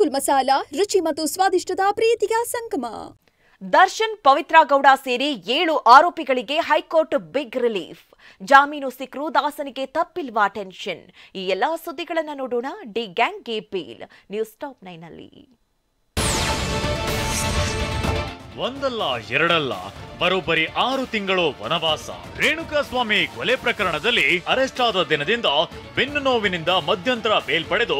ಗೋಕುಲ್ ಮಸಾಲಾ ರುಚಿ ಮತ್ತು ಸ್ವಾದಿಷ್ಟದ ಪ್ರೀತಿಯ ಸಂಗಮ. ದರ್ಶನ್ ಪವಿತ್ರ ಗೌಡ ಸೇರಿ 7 ಆರೋಪಿಗಳಿಗೆ ಹೈಕೋರ್ಟ್ ಬಿಗ್ ರಿಲೀಫ್. ಜಾಮೀನು ಸಿಕ್ಕರೂ ದಾಸನಿಗೆ ತಪ್ಪಿಲ್ವಾ ಟೆನ್ಷನ್? ಈ ಎಲ್ಲಾ ಸುದ್ದಿಗಳನ್ನು ನೋಡೋಣ. ಡಿ ಗ್ಯಾಂಗ್ಗೆ ಬೇಲ್. ನ್ಯೂಸ್ ಟಾಪ್ 9 ನಲ್ಲಿ ಒಂದಲ್ಲ ಎರಡಲ್ಲ ಬರೋಬ್ಬರಿ 6 ತಿಂಗಳು ವನವಾಸ. ರೇಣುಕಾಸ್ವಾಮಿ ಕೊಲೆ ಪ್ರಕರಣದಲ್ಲಿ ಅರೆಸ್ಟ್ ಆದ ದಿನದಿಂದ ಬೆನ್ನು ನೋವಿನಿಂದ ಮಧ್ಯಂತರ ಬೇಲ್ ಪಡೆದು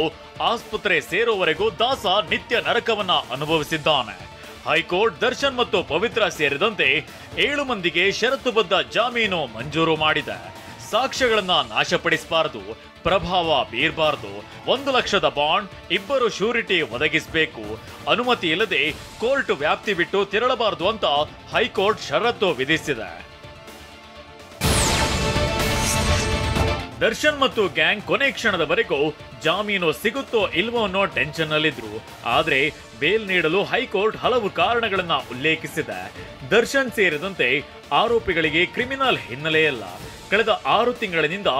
ಆಸ್ಪತ್ರೆ ಸೇರುವವರೆಗೂ ದಾಸ ನಿತ್ಯ ನರಕವನ್ನ ಅನುಭವಿಸಿದ್ದಾನೆ. ಹೈಕೋರ್ಟ್ ದರ್ಶನ್ ಮತ್ತು ಪವಿತ್ರ ಸೇರಿದಂತೆ 7 ಮಂದಿಗೆ ಷರತ್ತುಬದ್ಧ ಜಾಮೀನು ಮಂಜೂರು ಮಾಡಿದೆ. ಸಾಕ್ಷ್ಯಗಳನ್ನ ನಾಶಪಡಿಸಬಾರದು, ಪ್ರಭಾವ ಬೀರಬಾರದು, 1 ಲಕ್ಷದ ಬಾಂಡ್, 2 ಶ್ಯೂರಿಟಿ ಒದಗಿಸಬೇಕು, ಅನುಮತಿ ಇಲ್ಲದೆ ಕೋರ್ಟ್ ವ್ಯಾಪ್ತಿ ಬಿಟ್ಟು ತೆರಳಬಾರದು ಅಂತ ಹೈಕೋರ್ಟ್ ಷರತ್ತು ವಿಧಿಸಿದೆ. ದರ್ಶನ್ ಮತ್ತು ಗ್ಯಾಂಗ್ ಕೊನೆ ಕ್ಷಣದವರೆಗೂ ಜಾಮೀನು ಸಿಗುತ್ತೋ ಇಲ್ವೋ ಅನ್ನೋ ಟೆನ್ಷನ್ ನಲ್ಲಿದ್ರು. ಆದ್ರೆ ಬೇಲ್ ನೀಡಲು ಹೈಕೋರ್ಟ್ ಹಲವು ಕಾರಣಗಳನ್ನ ಉಲ್ಲೇಖಿಸಿದೆ. ದರ್ಶನ್ ಸೇರಿದಂತೆ ಆರೋಪಿಗಳಿಗೆ ಕ್ರಿಮಿನಲ್ ಹಿನ್ನೆಲೆಯಲ್ಲ. ಕಳೆದ 6 ತಿಂಗಳಿನಿಂದ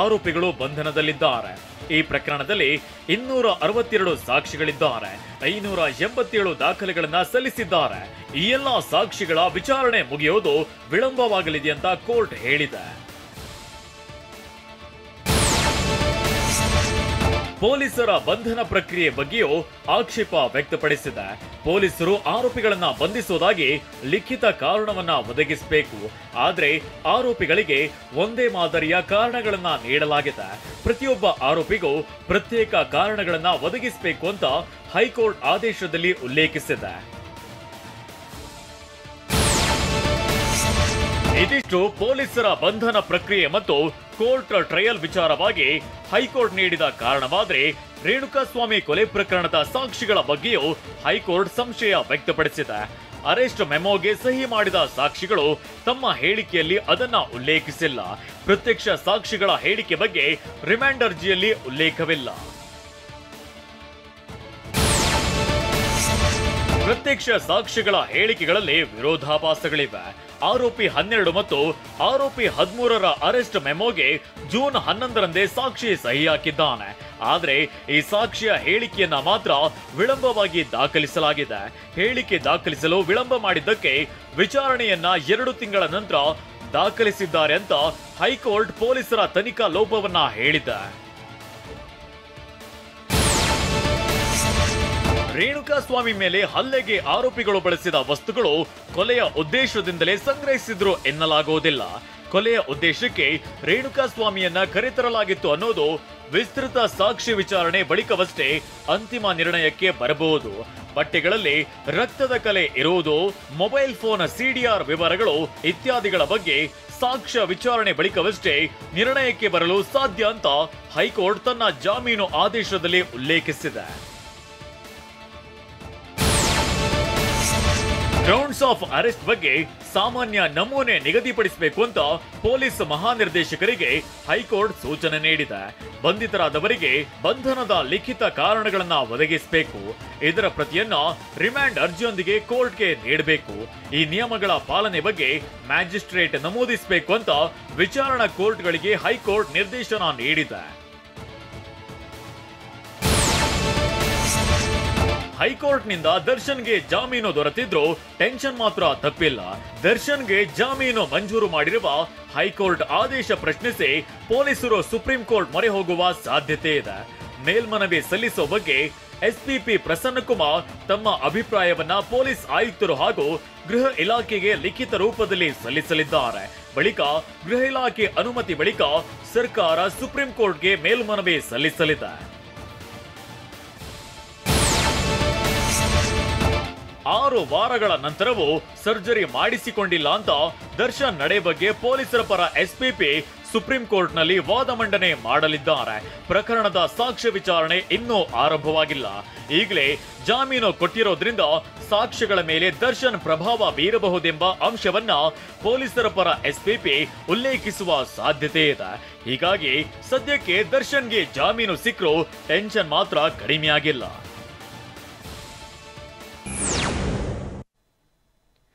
ಆರೋಪಿಗಳು ಬಂಧನದಲ್ಲಿದ್ದಾರೆ. ಈ ಪ್ರಕರಣದಲ್ಲಿ 262 ಸಾಕ್ಷಿಗಳಿದ್ದಾರೆ. 587 ದಾಖಲೆಗಳನ್ನ ಸಲ್ಲಿಸಿದ್ದಾರೆ. ಈ ಎಲ್ಲಾ ಸಾಕ್ಷಿಗಳ ವಿಚಾರಣೆ ಮುಗಿಯೋದು ವಿಳಂಬವಾಗಲಿದೆ ಅಂತ ಕೋರ್ಟ್ ಹೇಳಿದೆ. ಪೊಲೀಸರ ಬಂಧನ ಪ್ರಕ್ರಿಯೆ ಬಗ್ಗೆಯೂ ಆಕ್ಷೇಪ ವ್ಯಕ್ತಪಡಿಸಿದೆ. ಪೊಲೀಸರು ಆರೋಪಿಗಳನ್ನ ಬಂಧಿಸುವುದಾಗಿ ಲಿಖಿತ ಕಾರಣವನ್ನ ಒದಗಿಸಬೇಕು. ಆದ್ರೆ ಆರೋಪಿಗಳಿಗೆ ಒಂದೇ ಮಾದರಿಯ ಕಾರಣಗಳನ್ನ ನೀಡಲಾಗಿದೆ. ಪ್ರತಿಯೊಬ್ಬ ಆರೋಪಿಗೂ ಪ್ರತ್ಯೇಕ ಕಾರಣಗಳನ್ನ ಒದಗಿಸಬೇಕು ಅಂತ ಹೈಕೋರ್ಟ್ ಆದೇಶದಲ್ಲಿ ಉಲ್ಲೇಖಿಸಿದೆ. ಇದಿಷ್ಟು ಪೊಲೀಸರ ಬಂಧನ ಪ್ರಕ್ರಿಯೆ ಮತ್ತು ಕೋರ್ಟ್ ಟ್ರಯಲ್ ವಿಚಾರವಾಗಿ ಹೈಕೋರ್ಟ್ ನೀಡಿದ ಕಾರಣವಾದ್ರೆ, ರೇಣುಕಾಸ್ವಾಮಿ ಕೊಲೆ ಪ್ರಕರಣದ ಸಾಕ್ಷಿಗಳ ಬಗ್ಗೆಯೂ ಹೈಕೋರ್ಟ್ ಸಂಶಯ ವ್ಯಕ್ತಪಡಿಸಿದೆ. ಅರೆಸ್ಟ್ ಮೆಮೋಗೆ ಸಹಿ ಮಾಡಿದ ಸಾಕ್ಷಿಗಳು ತಮ್ಮ ಹೇಳಿಕೆಯಲ್ಲಿ ಅದನ್ನ ಉಲ್ಲೇಖಿಸಿಲ್ಲ. ಪ್ರತ್ಯಕ್ಷ ಸಾಕ್ಷಿಗಳ ಹೇಳಿಕೆ ಬಗ್ಗೆ ರಿಮಾಂಡ್ ಅರ್ಜಿಯಲ್ಲಿ ಉಲ್ಲೇಖವಿಲ್ಲ. ಪ್ರತ್ಯಕ್ಷ ಸಾಕ್ಷಿಗಳ ಹೇಳಿಕೆಗಳಲ್ಲಿ ವಿರೋಧಾಭಾಸಗಳಿವೆ. ಆರೋಪಿ 12 ಮತ್ತು ಆರೋಪಿ 13ರ ಅರೆಸ್ಟ್ ಮೆಮೋಗೆ ಜೂನ್ 11ರಂದೇ ಸಾಕ್ಷಿ ಸಹಿ ಹಾಕಿದ್ದಾನೆ. ಆದ್ರೆ ಈ ಸಾಕ್ಷಿಯ ಹೇಳಿಕೆಯನ್ನ ಮಾತ್ರ ವಿಳಂಬವಾಗಿ ದಾಖಲಿಸಲಾಗಿದೆ. ಹೇಳಿಕೆ ದಾಖಲಿಸಲು ವಿಳಂಬ ಮಾಡಿದ್ದಕ್ಕೆ ವಿಚಾರಣೆಯನ್ನ 2 ತಿಂಗಳ ನಂತರ ದಾಖಲಿಸಿದ್ದಾರೆ ಅಂತ ಹೈಕೋರ್ಟ್ ಪೊಲೀಸರ ತನಿಖಾ ಲೋಪವನ್ನ ಹೇಳಿದೆ. ರೇಣುಕಾಸ್ವಾಮಿ ಮೇಲೆ ಹಲ್ಲೆಗೆ ಆರೋಪಿಗಳು ಬಳಸಿದ ವಸ್ತುಗಳು ಕೊಲೆಯ ಉದ್ದೇಶದಿಂದಲೇ ಸಂಗ್ರಹಿಸಿದ್ರು ಎನ್ನಲಾಗುವುದಿಲ್ಲ. ಕೊಲೆಯ ಉದ್ದೇಶಕ್ಕೆ ರೇಣುಕಾಸ್ವಾಮಿಯನ್ನ ಕರೆತರಲಾಗಿತ್ತು ಅನ್ನೋದು ವಿಸ್ತೃತ ಸಾಕ್ಷಿ ವಿಚಾರಣೆ ಬಳಿಕವಷ್ಟೇ ಅಂತಿಮ ನಿರ್ಣಯಕ್ಕೆ ಬರಬಹುದು. ಬಟ್ಟೆಗಳಲ್ಲಿ ರಕ್ತದ ಕಲೆ ಇರುವುದು, ಮೊಬೈಲ್ ಫೋನ್ ಸಿಡಿಆರ್ ವಿವರಗಳು ಇತ್ಯಾದಿಗಳ ಬಗ್ಗೆ ಸಾಕ್ಷ್ಯ ವಿಚಾರಣೆ ಬಳಿಕವಷ್ಟೇ ನಿರ್ಣಯಕ್ಕೆ ಬರಲು ಸಾಧ್ಯ ಅಂತ ಹೈಕೋರ್ಟ್ ತನ್ನ ಜಾಮೀನು ಆದೇಶದಲ್ಲಿ ಉಲ್ಲೇಖಿಸಿದೆ. ಗ್ರೌಂಡ್ಸ್ ಆಫ್ ಅರೆಸ್ಟ್ ಬಗ್ಗೆ ಸಾಮಾನ್ಯ ನಮೂನೆ ನಿಗದಿಪಡಿಸಬೇಕು ಅಂತ ಪೊಲೀಸ್ ಮಹಾನಿರ್ದೇಶಕರಿಗೆ ಹೈಕೋರ್ಟ್ ಸೂಚನೆ ನೀಡಿದೆ. ಬಂಧಿತರಾದವರಿಗೆ ಬಂಧನದ ಲಿಖಿತ ಕಾರಣಗಳನ್ನ ಒದಗಿಸಬೇಕು. ಇದರ ಪ್ರತಿಯನ್ನ ರಿಮಾಂಡ್ ಅರ್ಜಿಯೊಂದಿಗೆ ಕೋರ್ಟ್ಗೆ ನೀಡಬೇಕು. ಈ ನಿಯಮಗಳ ಪಾಲನೆ ಬಗ್ಗೆ ಮ್ಯಾಜಿಸ್ಟ್ರೇಟ್ ನಮೂದಿಸಬೇಕು ಅಂತ ವಿಚಾರಣಾ ಕೋರ್ಟ್ಗಳಿಗೆ ಹೈಕೋರ್ಟ್ ನಿರ್ದೇಶನ ನೀಡಿದೆ. ಹೈಕೋರ್ಟ್ನಿಂದ ದರ್ಶನ್ಗೆ ಜಾಮೀನು ದೊರೆತಿದ್ರು ಟೆನ್ಷನ್ ಮಾತ್ರ ತಪ್ಪಿಲ್ಲ. ದರ್ಶನ್ಗೆ ಜಾಮೀನು ಮಂಜೂರು ಮಾಡಿರುವ ಹೈಕೋರ್ಟ್ ಆದೇಶ ಪ್ರಶ್ನಿಸಿ ಪೊಲೀಸರು ಸುಪ್ರೀಂ ಕೋರ್ಟ್ ಮೊರೆ ಹೋಗುವ ಸಾಧ್ಯತೆ ಇದೆ. ಮೇಲ್ಮನವಿ ಸಲ್ಲಿಸುವ ಬಗ್ಗೆ ಎಸ್ಪಿಪಿ ಪ್ರಸನ್ನಕುಮಾರ್ ತಮ್ಮ ಅಭಿಪ್ರಾಯವನ್ನ ಪೊಲೀಸ್ ಆಯುಕ್ತರು ಹಾಗೂ ಗೃಹ ಇಲಾಖೆಗೆ ಲಿಖಿತ ರೂಪದಲ್ಲಿ ಸಲ್ಲಿಸಲಿದ್ದಾರೆ. ಬಳಿಕ ಗೃಹ ಇಲಾಖೆ ಅನುಮತಿ ಬಳಿಕ ಸರ್ಕಾರ ಸುಪ್ರೀಂ ಕೋರ್ಟ್ಗೆ ಮೇಲ್ಮನವಿ ಸಲ್ಲಿಸಲಿದೆ. 6 ವಾರಗಳ ನಂತರವೂ ಸರ್ಜರಿ ಮಾಡಿಸಿಕೊಂಡಿಲ್ಲ ಅಂತ ದರ್ಶನ್ ನಡೆ ಬಗ್ಗೆ ಪೊಲೀಸರ ಪರ ಎಸ್ಪಿಪಿ ಸುಪ್ರೀಂ ಕೋರ್ಟ್ನಲ್ಲಿ ವಾದ ಮಂಡನೆ ಮಾಡಲಿದ್ದಾರೆ. ಪ್ರಕರಣದ ಸಾಕ್ಷ್ಯ ವಿಚಾರಣೆ ಇನ್ನೂ ಆರಂಭವಾಗಿಲ್ಲ. ಈಗಲೇ ಜಾಮೀನು ಕೊಟ್ಟಿರೋದ್ರಿಂದ ಸಾಕ್ಷ್ಯಗಳ ಮೇಲೆ ದರ್ಶನ್ ಪ್ರಭಾವ ಬೀರಬಹುದೆಂಬ ಅಂಶವನ್ನ ಪೊಲೀಸರ ಪರ ಎಸ್ಪಿಪಿ ಉಲ್ಲೇಖಿಸುವ ಸಾಧ್ಯತೆ ಇದೆ. ಹೀಗಾಗಿ ಸದ್ಯಕ್ಕೆ ದರ್ಶನ್ಗೆ ಜಾಮೀನು ಸಿಕ್ಕರೂ ಟೆನ್ಷನ್ ಮಾತ್ರ ಕಡಿಮೆಯಾಗಿಲ್ಲ.